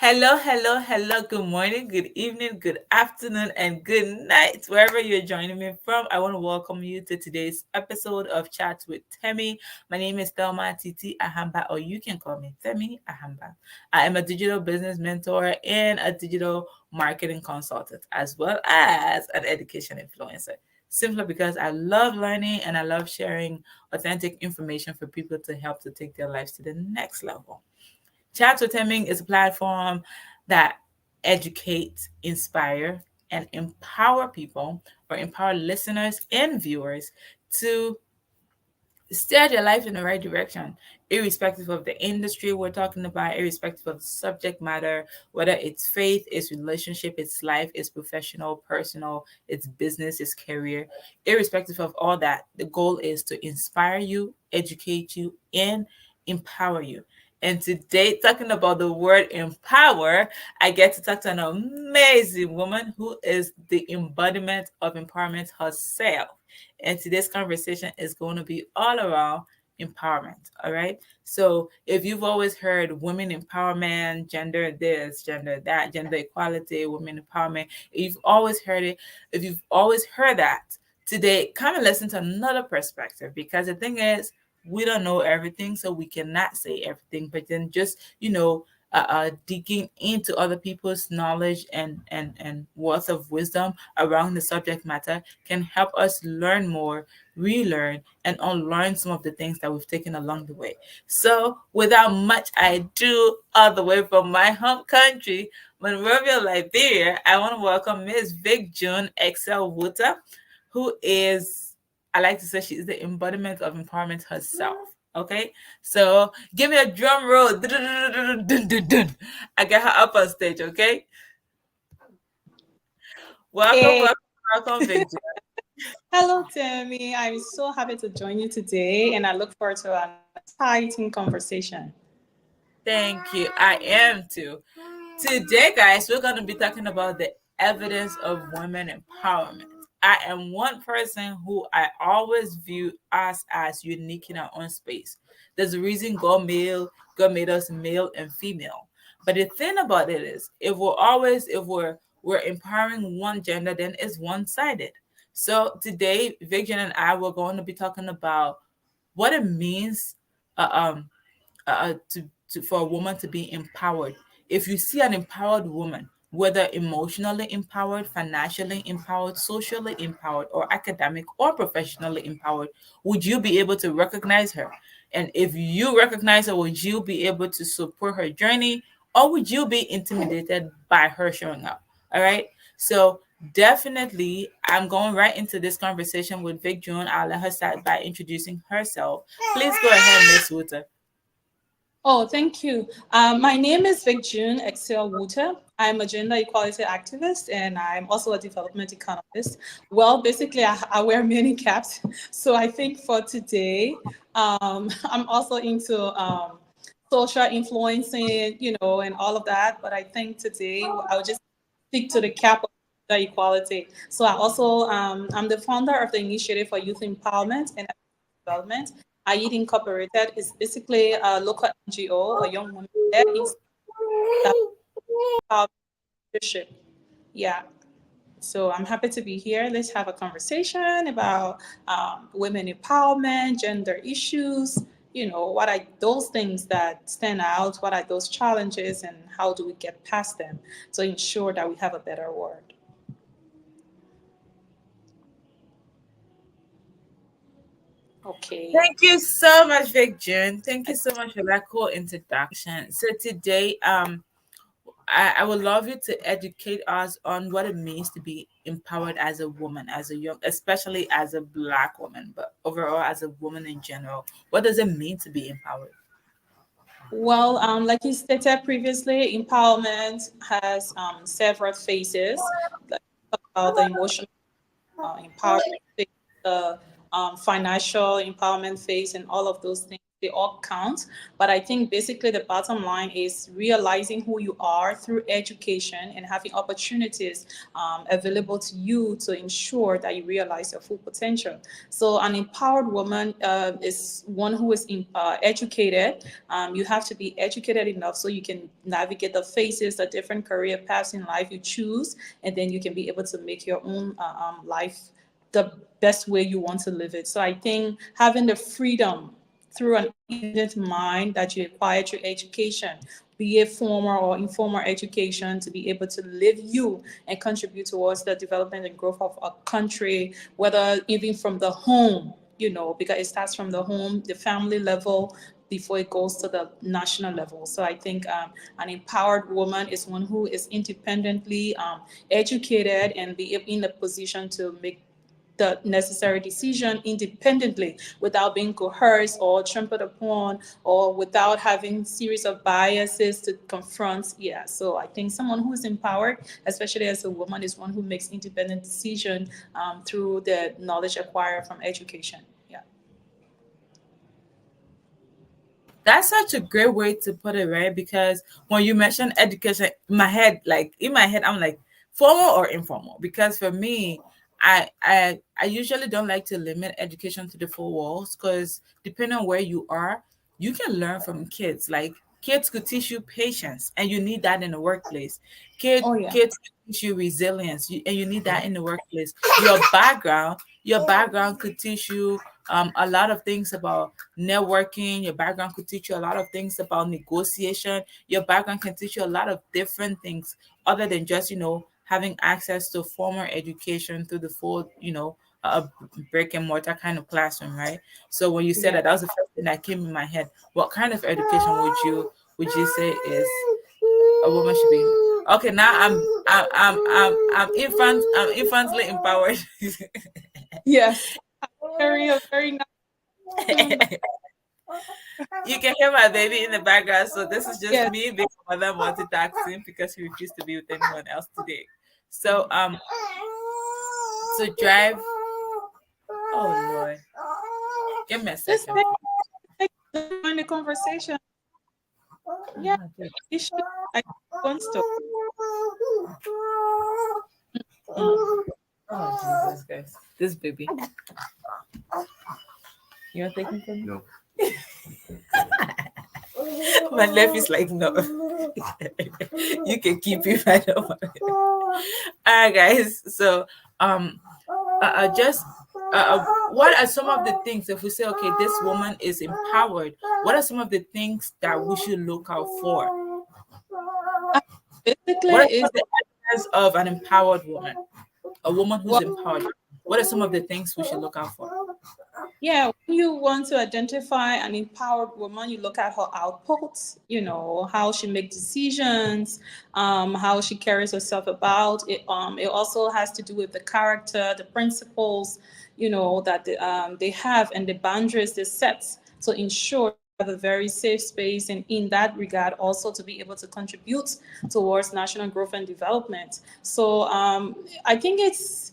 Hello, hello, hello. Good morning, good evening, good afternoon, and good night, wherever you're joining me from. I want to welcome you to today's episode of Chats with Themmy. My name is Thelma Titi Ahamba, or you can call me Themmy Ahamba. I am a digital business mentor and a digital marketing consultant, as well as an education influencer. Simply because I love learning and I love sharing authentic information for people to help to take their lives to the next level. Chats with Hemming is a platform that educates, inspire, and empower people or empower listeners and viewers to steer their life in the right direction, irrespective of the industry we're talking about, irrespective of the subject matter, whether it's faith, it's relationship, it's life, it's professional, personal, it's business, it's career, irrespective of all that. The goal is to inspire you, educate you, and empower you. And today, talking about the word empower, I get to talk to an amazing woman who is the embodiment of empowerment herself. And today's conversation is going to be all around empowerment. All right. So if you've always heard women empowerment, gender this, gender that, gender equality, women empowerment, if you've always heard it, if you've always heard that, today come and listen to another perspective, because the thing is, we don't know everything, so we cannot say everything. But then just digging into other people's knowledge and worth of wisdom around the subject matter can help us learn more, relearn, and unlearn some of the things that we've taken along the way. So, without much ado, all the way from my home country, Monrovia, Liberia, I want to welcome Ms. Vickjune Excel Wutoh, who is, I like to say, she is the embodiment of empowerment herself. Okay, so give me a drum roll. Dun, dun, dun, dun. I get her up on stage. Okay, welcome, Hey, welcome, welcome, Vickjune. hello, Tammy. I'm so happy to join you today, and I look forward to an exciting conversation. Thank you. I am too. Today, guys, we're going to be talking about the evidence of women empowerment. I am one person who I always view us as unique in our own space. There's a reason God made us male and female. But the thing about it is, if we're empowering one gender, then it's one-sided. So today, Vivian and I were going to be talking about what it means uh, um, for a woman to be empowered. If you see an empowered woman, whether emotionally empowered, financially empowered, socially empowered, or academic or professionally empowered, would you be able to recognize her? And if you recognize her, would you be able to support her journey, or would you be intimidated by her showing up? All right. So definitely, I'm going right into this conversation with Vic June. I'll let her start by introducing herself. Please go ahead, Miss Wutoh. Oh, thank you. My name is Vickjune Excel Wutoh. I'm a gender equality activist, and I'm also a development economist. Well, basically, I wear many caps. So I think for today, I'm also into social influencing, and all of that. But I think today I'll just stick to the cap of gender equality. So I'm the founder of the Initiative for Youth Empowerment and Development. IED Incorporated is basically a local NGO, a young woman led that leadership. Yeah. So I'm happy to be here. Let's have a conversation about women empowerment, gender issues. What are those things that stand out? What are those challenges, and how do we get past them to ensure that we have a better world? Okay. Thank you so much, Vic June. Thank you so much for that cool introduction. So today, I would love you to educate us on what it means to be empowered as a woman, as a young, especially as a black woman, but overall as a woman in general. What does it mean to be empowered? Well, like you stated previously, empowerment has several phases. Like about the emotional empowerment phase, the financial empowerment phase, and all of those things. they all count. But I think basically the bottom line is realizing who you are through education and having opportunities available to you to ensure that you realize your full potential. So an empowered woman is one who is educated. You have to be educated enough so you can navigate the phases, the different career paths in life you choose, and then you can be able to make your own life the best way you want to live it. So I think having the freedom through an independent mind that you acquire through education, be it formal or informal education, to be able to live you and contribute towards the development and growth of a country, whether even from the home, because it starts from the home, the family level, before it goes to the national level. So I think an empowered woman is one who is independently educated and be in a position to make the necessary decision independently without being coerced or trampled upon or without having series of biases to confront. Yeah, so I think someone who is empowered, especially as a woman, is one who makes independent decision through the knowledge acquired from education. Yeah. That's such a great way to put it, right? Because when you mention education, in my head, I'm like formal or informal. Because for me, I usually don't like to limit education to the four walls. Because depending on where you are, you can learn from kids. Like kids could teach you patience, and you need that in the workplace. Oh yeah. Kids could teach you resilience, and you need that in the workplace. Your background could teach you a lot of things about networking. Your background could teach you a lot of things about negotiation. Your background can teach you a lot of different things other than just having access to formal education through the full brick and mortar kind of classroom, right? So when you said Yeah. that, that was the first thing that came in my head. What kind of education would you say is a woman should be? Okay, now I'm infantily empowered. Yes. A very nice tune. You can hear my baby in the background, so this is just Yes. me being a mother multitasking because he refused to be with anyone else today. So to drive. Oh Lord, give me a Just second, take, please. take join the conversation. Yeah, you should. I want to. Oh Jesus, guys, this baby. You want to take him from me? No. My nephew's like, no. You can keep him. I don't want it. All right, guys. So, just what are some of the things, if we say, okay, this woman is empowered, what are some of the things that we should look out for? Basically, What are some is of the areas of an empowered woman? A woman who's what. empowered. What are some of the things we should look out for? Yeah, when you want to identify an empowered woman, you look at her outputs, how she makes decisions, how she carries herself about. It also has to do with the character, the principles, that they have and the boundaries they set to ensure they have a very safe space. And in that regard, also to be able to contribute towards national growth and development. So I think it's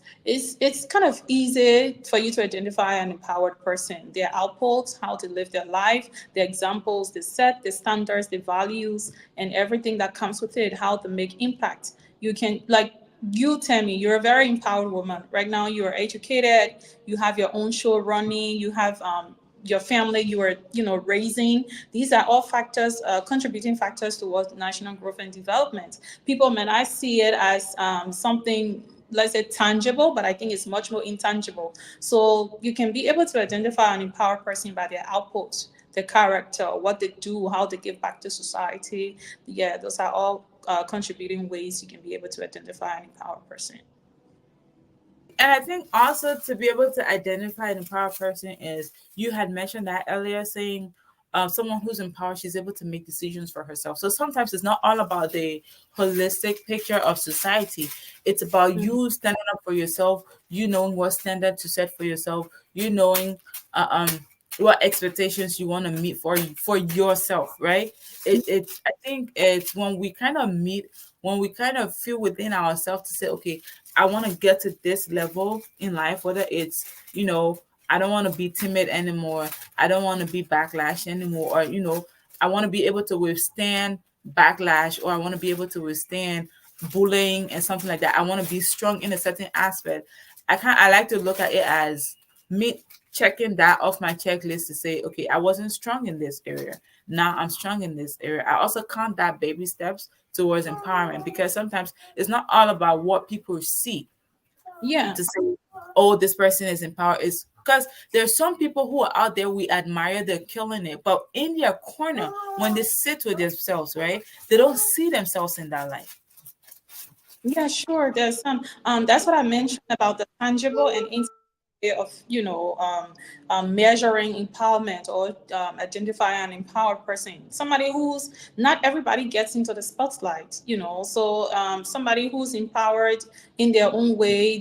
kind of easy for you to identify an empowered person, their outputs, how to live their life, the examples they set, the standards, the values, and everything that comes with it, how to make impact. You can, like, you tell me, you're a very empowered woman right now. You are educated, you have your own show running, you have your family you are raising. These are all factors, contributing factors towards national growth and development. People may not see it as something, let's say, tangible, but I think it's much more intangible. So you can be able to identify an empowered person by their output, their character, what they do, how they give back to society. Yeah, those are all contributing ways you can be able to identify an empowered person. And I think also to be able to identify an empowered person is, you had mentioned that earlier, saying someone who's empowered, she's able to make decisions for herself. So sometimes it's not all about the holistic picture of society. It's about Mhm. you standing up for yourself, you knowing what standard to set for yourself, you knowing what expectations you want to meet for yourself, right? I think it's when we kind of feel within ourselves to say, okay, I want to get to this level in life, whether it's, you know, I don't want to be timid anymore. I don't want to be backlash anymore. Or, I want to be able to withstand backlash, or I want to be able to withstand bullying and something like that. I want to be strong in a certain aspect. I like to look at it as me checking that off my checklist to say, okay, I wasn't strong in this area. Now I'm strong in this area. I also count that baby steps towards empowerment, because sometimes it's not all about what people see Yeah. to say, oh, this person is empowered. Is because there's some people who are out there we admire, they're killing it, but in their corner, when they sit with themselves, right, they don't see themselves in that life. Yeah, sure. There's some. That's what I mentioned about the tangible and intangible way of, measuring empowerment, or identify an empowered person. Somebody who's not everybody gets into the spotlight. So somebody who's empowered in their own way.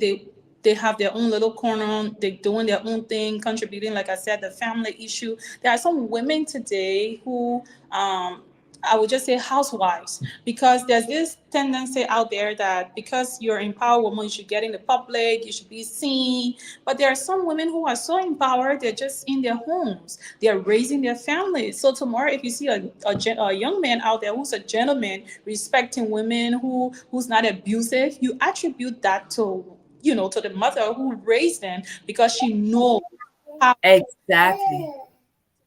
They have their own little corner. They're doing their own thing, contributing. Like I said, the family issue. There are some women today who I would just say housewives, because there's this tendency out there that because you're an empowered woman, you should get in the public, you should be seen. But there are some women who are so empowered, they're just in their homes, they're raising their families. So tomorrow, if you see a young man out there who's a gentleman, respecting women, who's not abusive, you attribute that to the mother who raised them, because she knows how Exactly.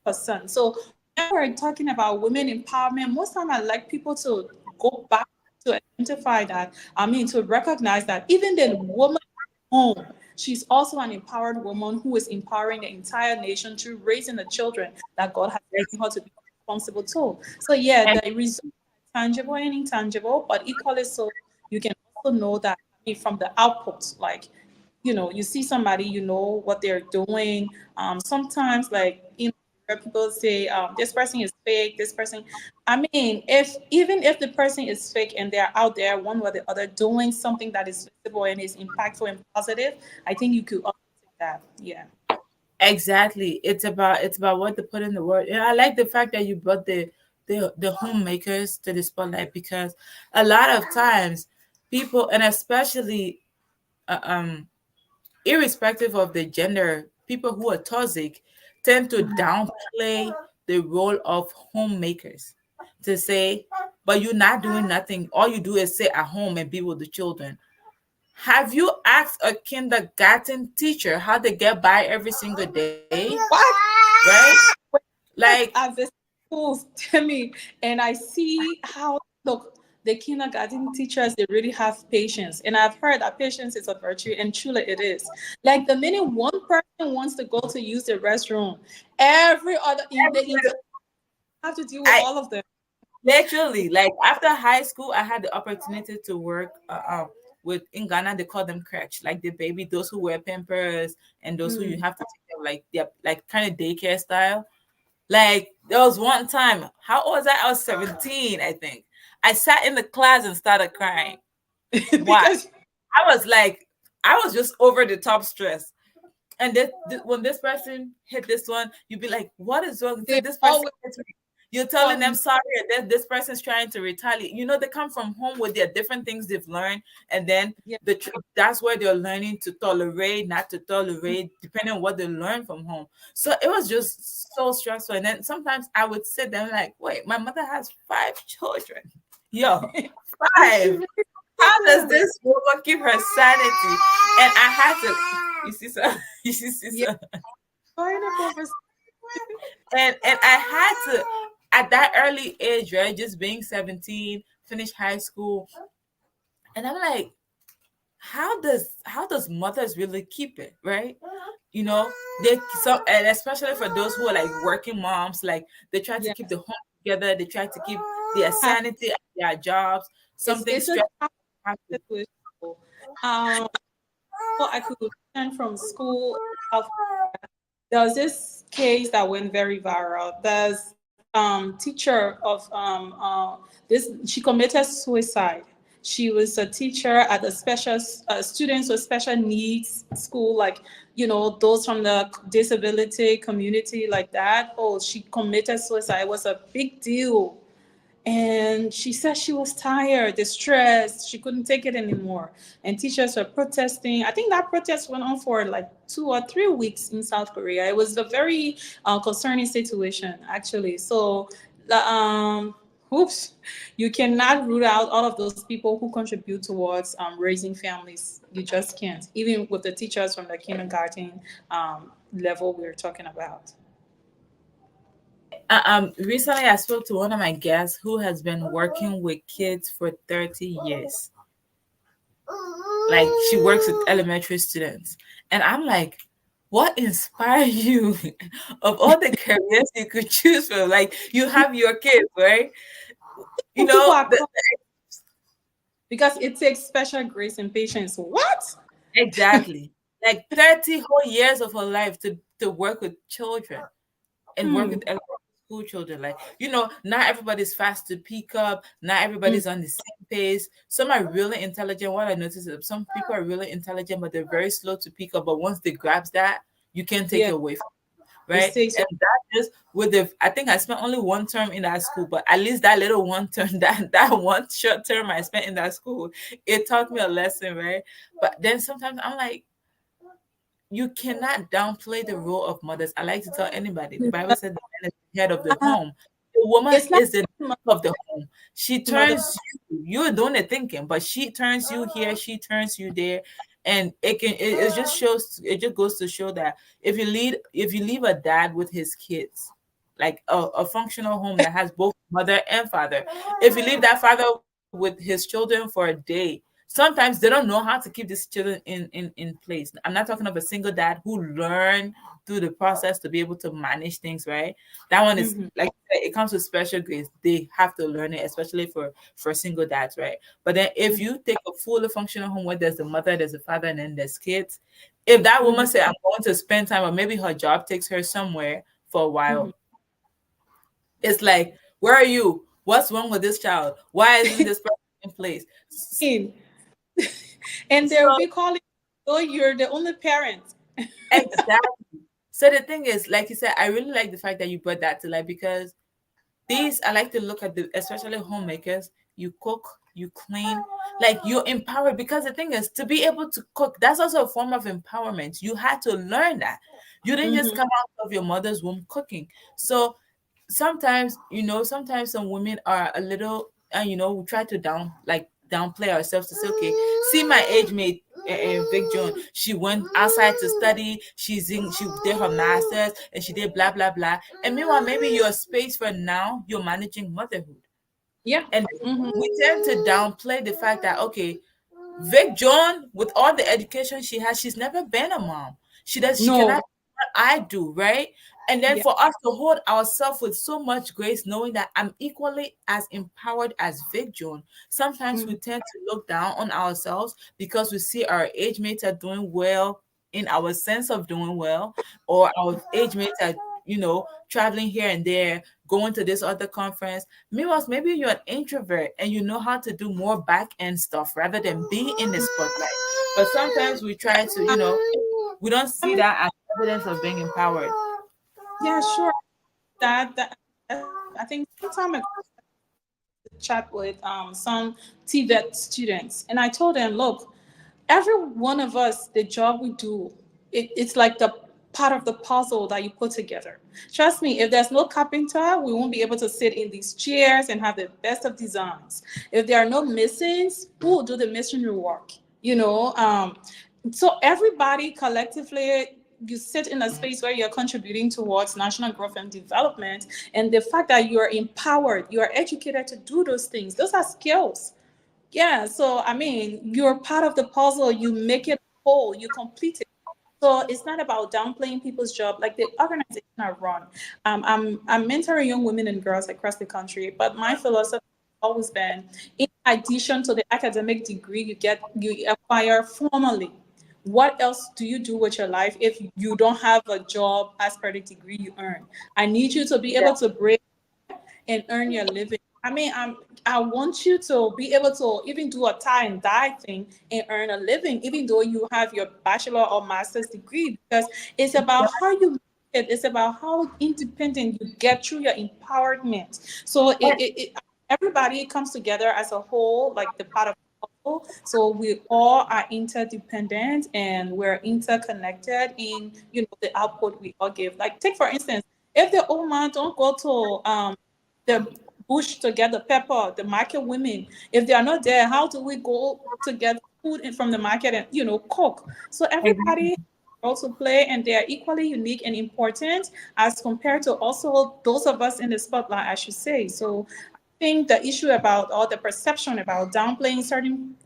her son. So when we're talking about women empowerment, most time I like people to go back to identify that. I mean, to recognize that even the woman at home, she's also an empowered woman who is empowering the entire nation through raising the children that God has given her to be responsible to. So yeah, And the results are tangible and intangible, but equally so, you can also know that, I mean, from the output, like, you see somebody, you know what they're doing. Sometimes, like, where people say, this person is fake, this person. I mean, if even if the person is fake and they're out there one way or the other doing something that is visible and is impactful and positive, I think you could also take that. Yeah. exactly, it's about what to put in the word. And I like the fact that you brought the homemakers to the spotlight, because a lot of times people, and especially irrespective of the gender, people who are toxic tend to downplay the role of homemakers, to say, but you're not doing nothing. All you do is sit at home and be with the children. Have you asked a kindergarten teacher how they get by every single day? What? Right? Like, I visit schools, Themmy, and I see how, look, the kindergarten teachers, they really have patience. And I've heard that patience is a virtue, and truly it is. Like, the minute one person wants to go to use the restroom, every other in the entire have to deal with I all of them. literally, like, after high school, I had the opportunity to work with, in Ghana they call them crèche, like the baby, those who wear pampers and those who you Mm. have to take care of, like they're like kind of daycare style. Like, there was one time, how old was I? I was 17, I think. I sat in the class and started crying. Why? Because I was like, I was just over the top stress. And when this person hit this one, you'd be like, what is wrong? So they this person always hit me. You're telling them come. sorry, and then this person's trying to retaliate. They come from home with their different things they've learned, and then Yeah. that's where they're learning to tolerate, not to tolerate, depending on what they learn from home. So it was just so stressful. And then sometimes I would sit there like, wait, my mother has 5 children. Yo, And she 5. really How does them. this woman keep her sanity? And I had to, you see, so you see, Yeah. so, Join a conversation. and I had to, at that early age, right, just being 17, finish high school, and I'm like, how does mothers really keep it, right? You know, they so, and especially for those who are like working moms, like they try to Yeah. keep the home together, they try to keep their Have- sanity at their jobs. Something it's a stressful tough happens. situation. Um, well, I could return from school in South. There was this case that went very viral. There's teacher of this. She committed suicide. She was a teacher at a special students with special needs school, like those from the disability community, like that. Oh, she committed suicide. It was a big deal. And she said she was tired, distressed, she couldn't take it anymore. And teachers were protesting. I think that protest went on for like 2 or 3 weeks in South Korea. It was a very concerning situation, actually. So, oops, you cannot rule out all of those people who contribute towards raising families. You just can't, even with the teachers from the kindergarten level we're talking about. Recently I spoke to one of my guests who has been working with kids for 30 years. Like she works with elementary students. And I'm like, what inspired you of all the careers you could choose from? Like you have your kids, right? You Oh, people know, are called because it takes special grace and patience. What? exactly. Like 30 whole years of her life to work with children and work with Hmm. elementary school children. Like, not everybody's fast to pick up, not Mm, everybody's on the same pace. Some are really intelligent. What I noticed is some people are really intelligent, but they're very slow to pick up. But once they grasp that, you can't take yeah, it away from them, it right? takes And that just with the I think I spent only one term in that school, but at least that little one term, that one short term I spent in that school, it taught me a lesson, right? But then sometimes I'm like, you cannot downplay the role of mothers. I like to tell anybody, the Bible said the man is the head of the uh, home. The woman it's not is the neck of the home. She mother. turns you, you're doing the thinking, but she turns you here, she turns you there. And it just shows, it just goes to show that if you leave a dad with his kids, like a functional home that has both mother and father, if you leave that father with his children for a day, sometimes they don't know how to keep these children in place. I'm not talking of a single dad who learned through the process to be able to manage things, right? That one is Hmm. like it comes with special grace. They have to learn it, especially for single dads, right? But then if you take a fully functional home where there's a mother, there's a father, and then there's kids, if that Hmm. woman say I'm going to spend time, or maybe her job takes her somewhere for a Hmm. while, it's like, where are you? What's wrong with this child? Why isn't this person in place? And they'll So be calling, oh, you're the only parent. exactly. So the thing is, like you said, I really like the fact that you brought that to life because these I like to look at the especially homemakers. You cook, you clean, like you're empowered because the thing is to be able to cook, that's also a form of empowerment. You had to learn that. You didn't just Hmm. come out of your mother's womb cooking. So sometimes, sometimes some women are a little, we try to downplay ourselves to say, okay, see my age mate, Vickjune, she went outside to study, she did her masters and she did blah blah blah. And meanwhile, maybe your space for now, you're managing motherhood. Yeah. And Hmm. we tend to downplay the fact that, okay, Vic John, with all the education she has, she's never been a mom. She cannot No. do what I do, right? And then Yeah. for us to hold ourselves with so much grace, knowing that I'm equally as empowered as Vic John, sometimes we Hmm. tend to look down on ourselves because we see our age mates are doing well in our sense of doing well, or our age mates are, traveling here and there, going to this other conference. Meanwhile, maybe you're an introvert and you know how to do more back end stuff rather than be in the spotlight. But sometimes we try to, we don't see Um, that as evidence of being empowered. yeah, sure. That's true. I think some time ago chat with some TVET students, and I told them, look, every one of us, the job we do, it's like the part of the puzzle that you put together. Trust me, if there's no carpenter, we won't be able to sit in these chairs and have the best of designs. If there are no masons, who will do the masonry work? You know, so everybody collectively, you sit in a space where you're contributing towards national growth and development, and the fact that you are empowered, you are educated to do those things, those are skills. Yeah, so I mean, you're part of the puzzle, you make it whole, you complete it. So it's not about downplaying people's job, like the organization I run. I'm mentoring young women and girls across the country, but my philosophy has always been, in addition to the academic degree you acquire formally, what else do you do with your life if you don't have a job as per the degree you earn? I need you to be able to break and earn your living. I mean, I want you to be able to even do a tie and dye thing and earn a living, even though you have your bachelor or master's degree, because it's about how you make it. It's about how independent you get through your empowerment. So And, everybody comes together as a whole, like the part of the puzzle. So we all are interdependent and we're interconnected in, the output we all give. Like take for instance, if the old man don't go to the bush to get the pepper, the market women, if they are not there, how do we go to get food in from the market and cook? So everybody also play and they are equally unique and important as compared to also those of us in the spotlight, I should say. So I think the issue about or the perception about downplaying certain,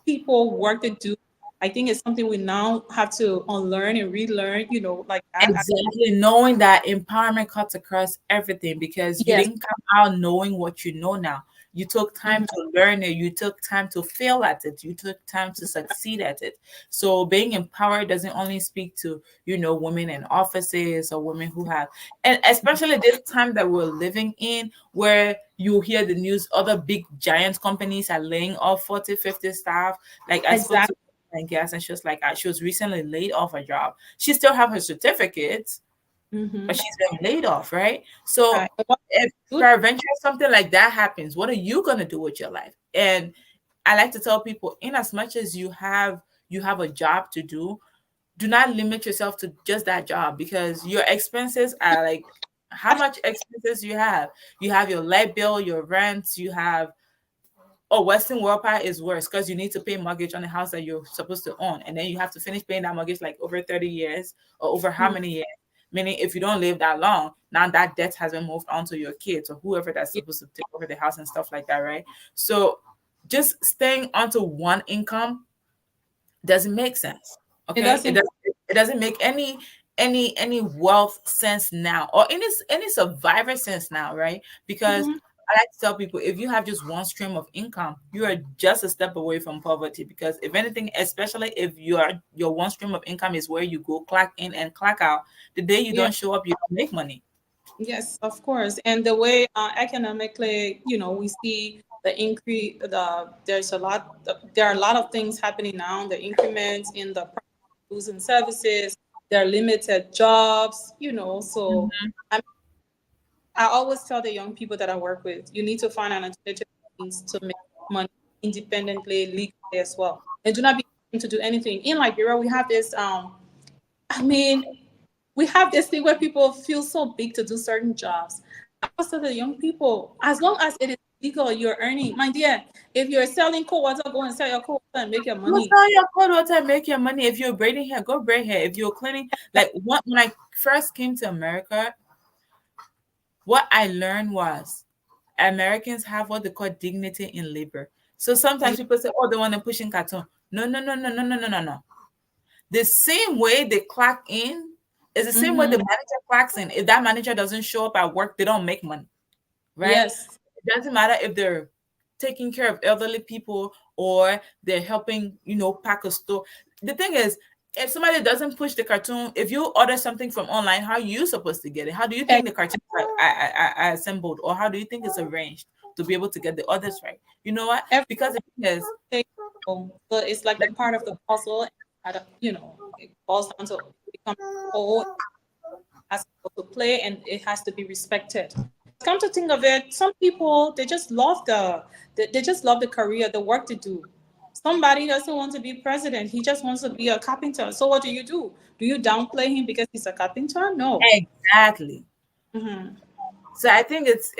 people work to do, I think it's something we now have to unlearn and relearn, like that. Exactly, knowing that empowerment cuts across everything because you Yes. didn't come out knowing what you know now. You took time Mhm. to learn it, you took time to fail at it, you took time to succeed at it. So being empowered doesn't only speak to, women in offices or women who have, and especially this time that we're living in where you hear the news, other big giant companies are laying off 40, 50 staff. Like I spoke to Exactly. and guest and she was like, she was recently laid off a job. She still have her certificates, but Hmm. she's been laid off, right? So Right. And what if good. peradventure something like that happens, what are you gonna do with your life? And I like to tell people, in as much as you have a job to do not limit yourself to just that job because your expenses are like how much expenses you have. You have your light bill, your rent, you have oh, Western World Pie is worse because you need to pay mortgage on the house that you're supposed to own, and then you have to finish paying that mortgage like over 30 years or over how Mhm. many years? Meaning, if you don't live that long, now that debt has been moved on to your kids or whoever that's Yeah. supposed to take over the house and stuff like that, right? So, just staying onto one income doesn't make sense. It Okay, it doesn't. doesn't. It doesn't make any wealth sense now, or any survivor sense now, right? Because Mhm. I like to tell people, if you have just one stream of income, you are just a step away from poverty. Because if anything, especially if your one stream of income is where you go clock in and clock out, the day you Yeah. don't show up, you don't make money. Yes, of course. And the way economically, we see the increase, there are a lot of things happening now. The increments in the goods and services, there are limited jobs, So I, I always tell the young people that I work with, you need to find an alternative means to make money independently, legally as well, and do not be afraid to do anything. In Liberia, we have this. I mean, we have this thing where people feel so big to do certain jobs. I always tell the young people, as long as it is legal, you're earning. My dear, if you're selling cold water, go and sell your cold water and make your Go money. sell your cold water and make your money. If you're braiding hair, go braid hair. If you're cleaning, like when I first came to America, what I learned was Americans have what they call dignity in labor. So sometimes Yeah. people say, "Oh, they want to push in carton." No, no, no, no, no, no, no, no, no. The same way they clock in is the same way the Mm-hmm. manager clocks in. If that manager doesn't show up at work, they don't make money, right? Yes. It doesn't matter if they're taking care of elderly people or they're helping, pack a store. The thing is, if somebody doesn't push the cartoon, if you order something from online, how are you supposed to get it? How do you think the cartoons are assembled, or how do you think it's arranged to be able to get the orders right? You know what? Because the thing is, Everything. So it's like the part of the puzzle. And, it boils down to become whole, has to play and it has to be respected. Because come to think of it, some people they just love they just love the career, the work to do. Somebody doesn't want to be president; he just wants to be a carpenter. So what do? Do you downplay him because he's a carpenter? No. exactly. Hmm. So I think it's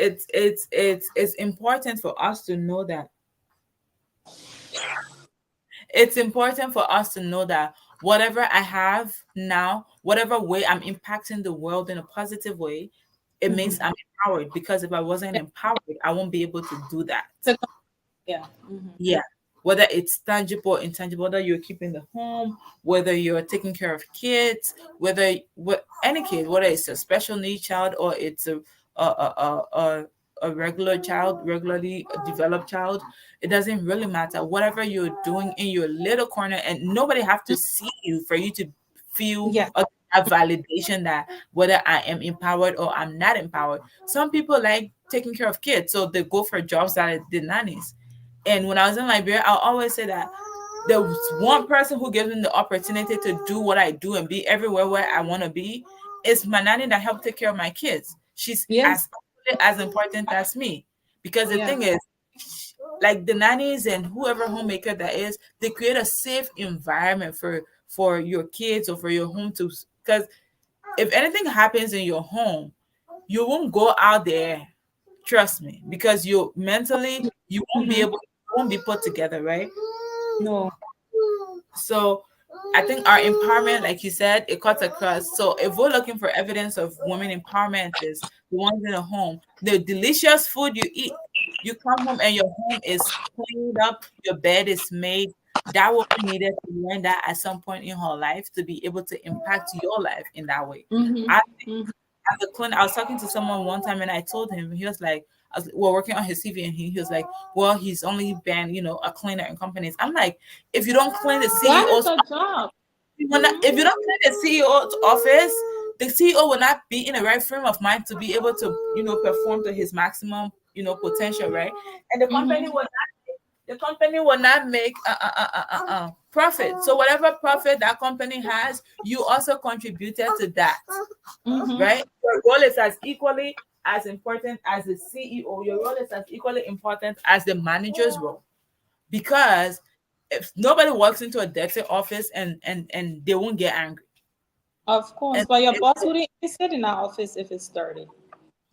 important for us to know that whatever I have now, whatever way I'm impacting the world in a positive way, it means Hmm. I'm empowered. Because if I wasn't empowered, I won't be able to do that. Yeah. Hmm. Yeah. Whether it's tangible or intangible, whether you're keeping the home, whether you're taking care of kids, any kid, whether it's a special need child or it's a regular child, regularly developed child, it doesn't really matter. Whatever you're doing in your little corner, and nobody have to see you for you to feel Yeah. a validation that whether I am empowered or I'm not empowered. Some people like taking care of kids, so they go for jobs that are the nannies. And when I was in Liberia, I'll always say that there's one person who gives me the opportunity to do what I do and be everywhere where I want to be. It's my nanny that helped take care of my kids. She's Yes. as important as me. Because the Yeah. thing is, like the nannies and whoever homemaker that is, they create a safe environment for your kids or for your home to, because if anything happens in your home, you won't go out there, trust me, because you mentally you won't be Mm-hmm. able, you won't be put together, right? No. So I think our empowerment, like you said, it cuts across. So if we're looking for evidence of women empowerment, is the ones in the home, the delicious food you eat. You come home and your home is cleaned up, your bed is made. That woman needed to learn that at some point in her life to be able to impact your life in that way. Mm-hmm. I Mm-hmm. as a cleaner, I was talking to someone one time and I told him, he was like, we're working on his CV, and he was like, well, he's only been, a cleaner in companies. I'm like, if you don't clean the That is CEO's, a job. if you don't clean the CEO's office, the CEO will not be in the right frame of mind to be able to, perform to his maximum, potential, right? And Mm-hmm. the company will not make profit. So whatever profit that company has, you also contributed to that, Mm-hmm. right? Your role is as equally as important as the CEO. Your role is as equally important as the manager's role, because if nobody walks into a dirty office and they won't get angry, Of course, and but your boss wouldn't sit in that office if it's dirty.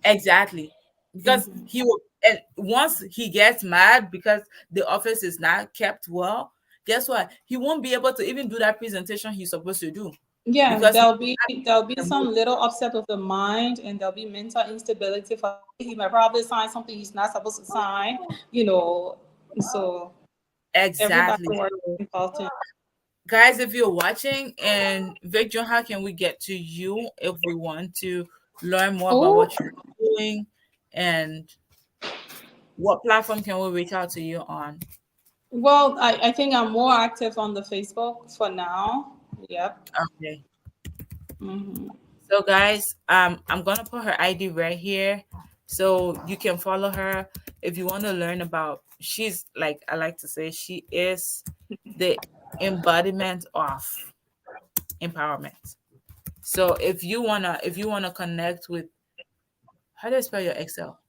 exactly, because Mm-hmm. he will, and once he gets mad because the office is not kept well, guess what? He won't be able to even do that presentation he's supposed to do, Yeah, because he's there'll be not in the mood. some little upset of the mind, and there'll be mental instability. For he might probably sign something he's not supposed to sign. You know, so everybody Exactly. works So, important. guys, if you're watching, and Victor, how can we get to you if we want to learn more about Oh, what you're doing, and what platform can we reach out to you on? well, I think I'm more active on the Facebook for now. Yep. Okay. Mm-hmm. So guys, I'm gonna put her ID right here, so you can follow her if you want to learn about. She's, like I like to say, she is the embodiment of empowerment. So if you wanna connect with, how do you spell your Excel?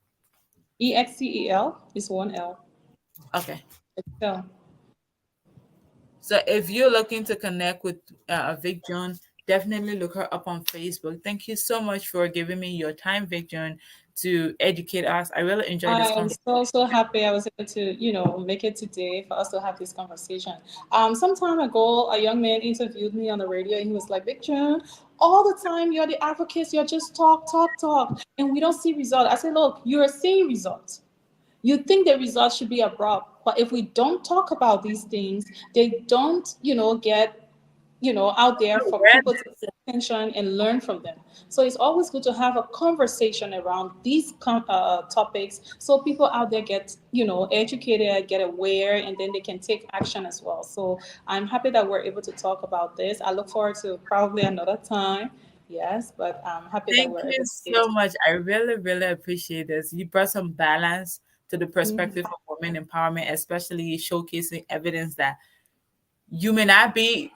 EXCEL is one L. Okay. Excel. So if you're looking to connect with Vickjune, definitely look her up on Facebook. Thank you so much for giving me your time, Vickjune, to educate us. I really enjoyed I this am conversation. so happy I was able to, make it today for us to have this conversation. Some time ago, a young man interviewed me on the radio, and he was like, "Big June, all the time you're the advocates, you're just talk, talk, talk, and we don't see results." I said, "Look, you're seeing results. You think the results should be abrupt, but if we don't talk about these things, they don't, get out there for people to pay attention and learn from them. So it's always good to have a conversation around these topics, so people out there get, educated, get aware, and then they can take action as well. So I'm happy that we're able to talk about this. I look forward to probably another time. Yes, but I'm happy that Thank we're you able to do so much. I really, really appreciate this. You brought some balance to the it. perspective of women empowerment, especially showcasing evidence that you may not be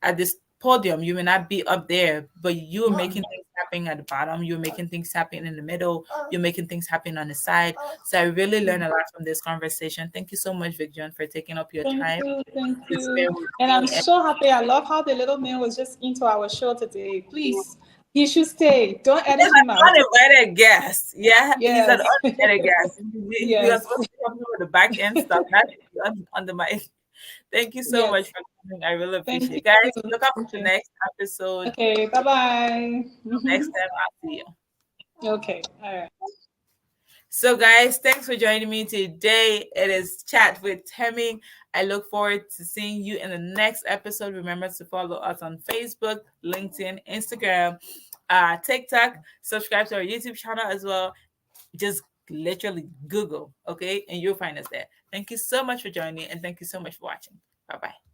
at this podium, you may not be up there, but you're making Mhm. things happen at the bottom, you're making things happen in the middle, you're making things happen on the side. So I really learned a lot from this conversation. Thank you so much, Vickjune, for taking up your Thank time you, thank to you. spend with And I'm me. And so happy. I love how the little man was just into our show today. Please, he should stay. Don't he's edit him an out. uninvited guest. Yeah, he's an Yes. uninvited guest. We are Yes. supposed to be talking about the back end stuff, not on the mic. Thank you so much Yes. for coming. I really Thank appreciate it. you. Guys, look out for Thank the you. next episode. Okay. Bye bye. Next time, I'll see you. Okay. All right. So, guys, thanks for joining me today. It is Chat with Themmy. I look forward to seeing you in the next episode. Remember to follow us on Facebook, LinkedIn, Instagram, TikTok. Subscribe to our YouTube channel as well. Just literally Google, okay? And you'll find us there. Thank you so much for joining, and thank you so much for watching. Bye bye.